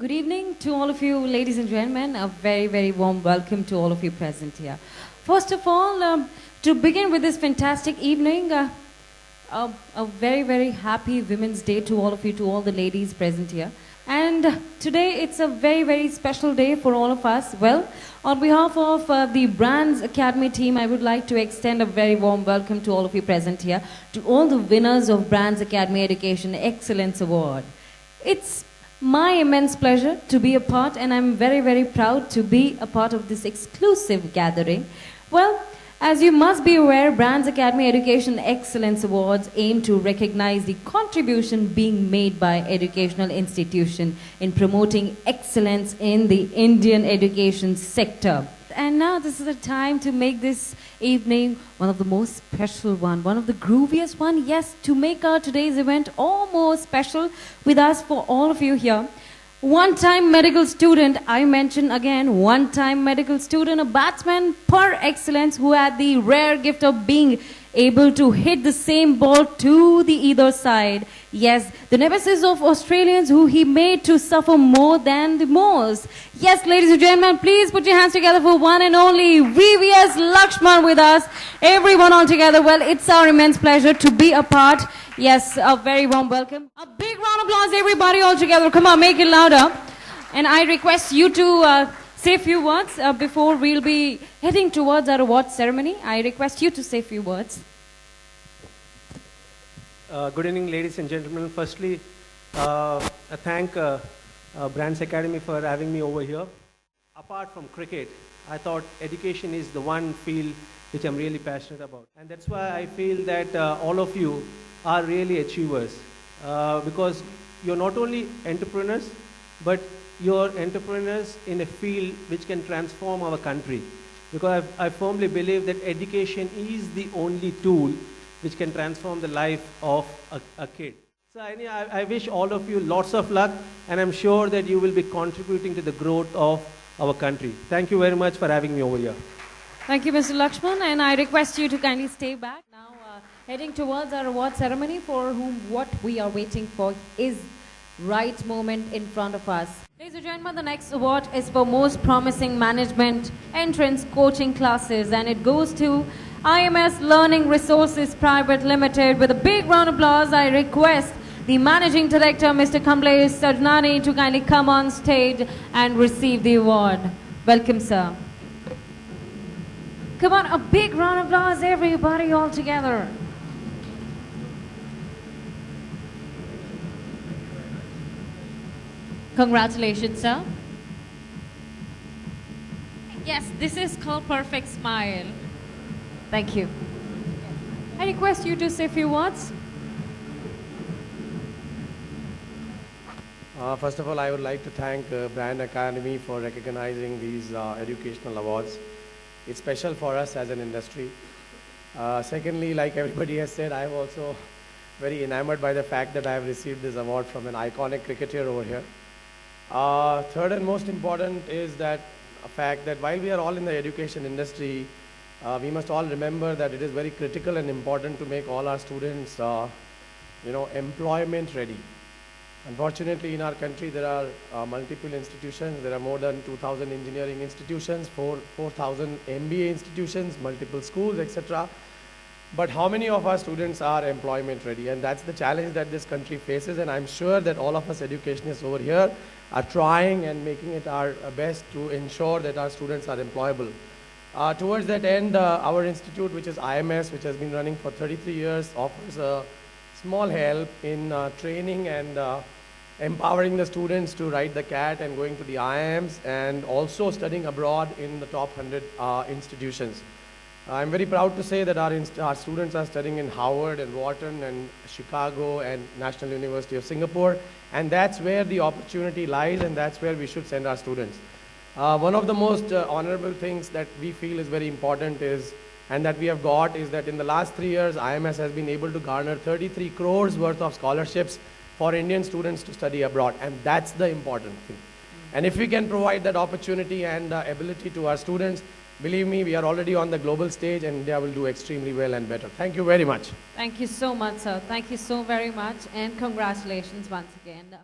Good evening to all of you, ladies and gentlemen. A very, very warm welcome to all of you present here. First of all, to begin with this fantastic evening, a very, very happy Women's Day to all of you, to all the ladies present here. And today it's a very, very special day for all of us. Well, on behalf of the Brands Academy team, I would like to extend a very warm welcome to all of you present here, to all the winners of Brands Academy Education Excellence Award. It's my immense pleasure to be a part, and I'm very, very proud to be a part of this exclusive gathering. Well, as you must be aware, Brands Academy Education Excellence Awards aim to recognize the contribution being made by educational institution in promoting excellence in the Indian education sector. And now this is the time to make this evening one of the most special one of the grooviest one. Yes, to make our today's event all more special with us for all of you here. One-time medical student, I mention again, one-time medical student, a batsman par excellence who had the rare gift of being able to hit the same ball to the either side. Yes, the nemesis of Australians who he made to suffer more than the most. Yes, ladies and gentlemen, please put your hands together for one and only VVS Lakshman with us. Everyone all together. Well, it's our immense pleasure to be a part. Yes, a very warm welcome. A big round of applause, everybody all together. Come on, make it louder. And I request you to say a few words before we'll be heading towards our award ceremony. I request you to say a few words. Good evening, ladies and gentlemen. Firstly, I thank Brands Academy for having me over here. Apart from cricket, I thought education is the one field which I'm really passionate about. And that's why I feel that all of you are really achievers. Because you're not only entrepreneurs, but you're entrepreneurs in a field which can transform our country. Because I firmly believe that education is the only tool which can transform the life of a kid. So I wish all of you lots of luck, and I'm sure that you will be contributing to the growth of our country. Thank you very much for having me over here. Thank you, Mr. Lakshman, and I request you to kindly stay back. Now, heading towards our award ceremony, for whom what we are waiting for is right moment in front of us. Ladies and gentlemen, the next award is for Most Promising Management Entrance Coaching Classes, and it goes to IMS Learning Resources Private Limited. With a big round of applause, I request the Managing Director, Mr. Kamlesh Sarnani, to kindly come on stage and receive the award. Welcome, sir. Come on, a big round of applause, everybody all together. Congratulations, sir. Yes, this is called Perfect Smile. Thank you. I request you to say a few words. First of all, I would like to thank Brand Academy for recognizing these educational awards. It's special for us as an industry. Secondly, like everybody has said, I am also very enamored by the fact that I have received this award from an iconic cricketer over here. Third and most important is that fact that while we are all in the education industry, we must all remember that it is very critical and important to make all our students, employment ready. Unfortunately, in our country, there are multiple institutions. There are more than 2,000 engineering institutions, 4,000 MBA institutions, multiple schools, etc. But how many of our students are employment ready? And that's the challenge that this country faces. And I'm sure that all of us educationists over here are trying and making it our best to ensure that our students are employable. Towards that end, our institute, which is IMS, which has been running for 33 years, offers a small help in training and empowering the students to ride the CAT and going to the IIMs, and also studying abroad in the top 100 institutions. I'm very proud to say that our students are studying in Howard and Wharton and Chicago and National University of Singapore, and that's where the opportunity lies, and that's where we should send our students. One of the most honorable things that we feel is very important is, and that we have got, is that in the last 3 years, IMS has been able to garner 33 crores worth of scholarships for Indian students to study abroad, and that's the important thing. And if we can provide that opportunity and ability to our students, believe me, we are already on the global stage, and India will do extremely well and better. Thank you very much. Thank you so much, sir. Thank you so very much, and congratulations once again.